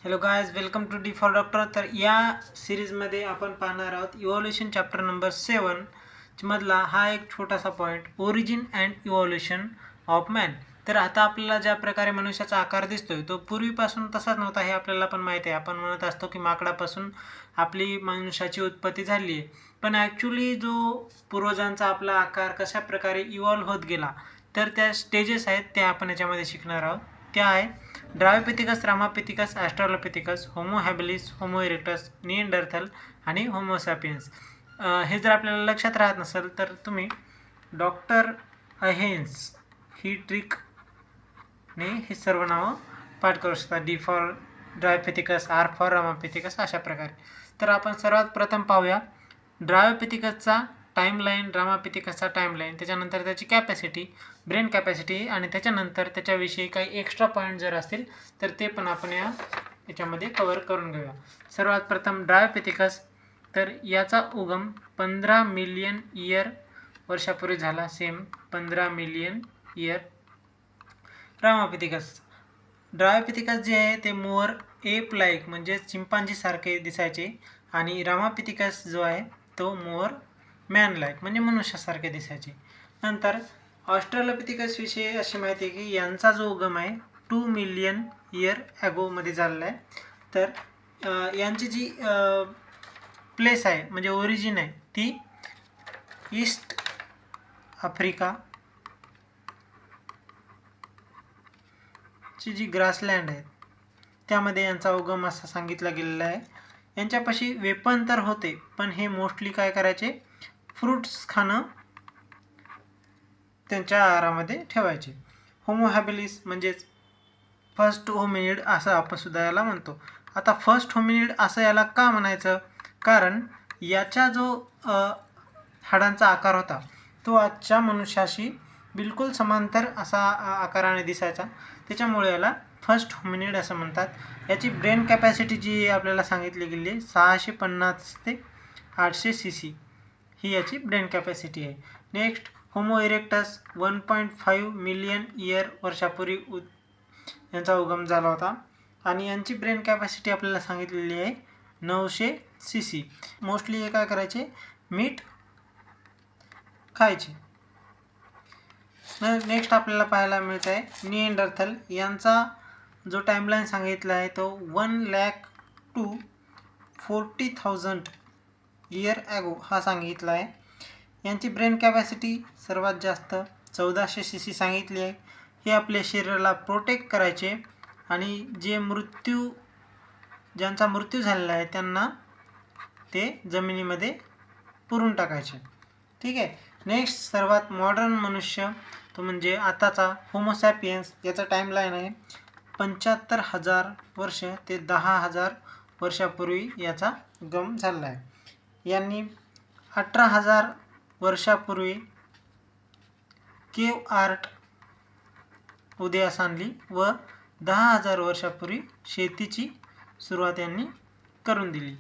Hello guys, welcome to D for doctor. तर या सिरीजमध्ये आपण पाहणार आहोत इव्हॉल्युशन चॅप्टर नंबर 7 मधला हा एक छोटासा point, origin and evolution of man. तर आता आपल्याला ज्या प्रकारे मनुष्याचा आकार दिसतोय तो पूर्वीपासून तसाच नव्हता हे आपल्याला पण माहिती आहे. आपण म्हणत असतो की माकडापासून आपली मनुष्याची उत्पत्ती झाली आहे, पण ॲक्च्युली जो पूर्वजांचा आपला आकार कशा प्रकारे इव्हॉल्व होत गेला तर त्या स्टेजेस आहेत त्या आपण याच्यामध्ये शिकणार आहोत. त्या आहे Dryopithecus, Ramapithecus, Australopithecus, Homo habilis, Homo erectus, Neanderthal आणि होमो सॅपियन्स. हे जर आपल्याला लक्षात राहत नसेल तर तुम्ही डॉक्टर अहेन्स ही ट्रिकने हे सर्व नावं पाठ करू शकता. D for Dryopithecus, R for Ramapithecus, अशा प्रकारे. तर आपण सर्वात प्रथम पाहूया ड्रायोपिथिकसचा टाईमलाईन, रामापिथिकसचा टाईमलाईन, त्याच्यानंतर त्याची कॅपॅसिटी, ब्रेन कॅपॅसिटी, आणि त्याच्यानंतर त्याच्याविषयी काही एक्स्ट्रा पॉईंट जर असतील तर ते पण आपण याच्यामध्ये कवर करून घेऊया. सर्वात प्रथम ड्रायोपिथिकस, तर याचा उगम 15 मिलियन इयर वर्षापूर्वी झाला. Same 15 million year. Ramapithecus, Dryopithecus जे आहे ते मोर एप लाईक म्हणजे चिंपांजीसारखे दिसायचे, आणि रामापिथिकस जो आहे तो मोर मॅन लाईक म्हणजे मनुष्यासारखे दिसायचे. नंतर ऑस्ट्रलोपिथिकस विषयी अशी माहिती आहे की यांचा जो उगम आहे 2 मिलियन इयर ॲगोमध्ये झालेला आहे. तर यांची जी प्लेस आहे म्हणजे ओरिजिन आहे ती ईस्ट आफ्रिका ची जी ग्रासलँड आहे त्यामध्ये यांचा उगम असा सांगितला गेलेला आहे. यांच्यापाशी वेपन तर होते, पण हे मोस्टली काय करायचे, फ्रूट्स खाणं त्यांच्या आहारामध्ये ठेवायचे. होमो हॅबिलिस म्हणजेच फर्स्ट होमिनिड असं आपण सुद्धा याला म्हणतो. आता फर्स्ट होमिनिड असं याला का म्हणायचं, कारण याचा जो हाडांचा आकार होता तो आजच्या मनुष्याशी बिलकुल समांतर असा आकाराने दिसायचा, त्याच्यामुळे याला फर्स्ट होमिनिड असं म्हणतात. याची ब्रेन कॅपॅसिटी जी आपल्याला सांगितली गेली आहे 650 ते 800 cc ही याची ब्रेन कॅपॅसिटी आहे. Next homo erectus, 1.5 million year वर्षापूर्वी यांचा उगम झाला होता, आणि यांची ब्रेन कॅपॅसिटी आपल्याला सांगितलेली आहे 900 cc. मोस्टली हे काय करायचे, मीठ खायचे. नेक्स्ट आपल्याला पाहायला मिळत आहे निएंडरथल. यांचा जो टाईमलाईन सांगितला आहे तो 1,00,000 to 40,000 इयर ॲगो हा सांगितला आहे. यांची ब्रेन कॅपॅसिटी सर्वात जास्त 1400 cc सांगितली आहे. हे आपल्या शरीराला प्रोटेक्ट करायचे, आणि ज्यांचा मृत्यू झालेला आहे त्यांना ते जमिनीमध्ये पुरून टाकायचे. ठीक आहे. नेक्स्ट सर्वात मॉडर्न मनुष्य तो म्हणजे आताचा होमोसॅपियन्स. याचा टाईमलाईन आहे 75,000 वर्ष ते 10,000 वर्षापूर्वी याचा उगम झाला आहे. यांनी 18,000 वर्षापूर्वी केव आर्ट उदयास आणली व 10,000 वर्षापूर्वी शेतीची सुरुवात यांनी करून दिली.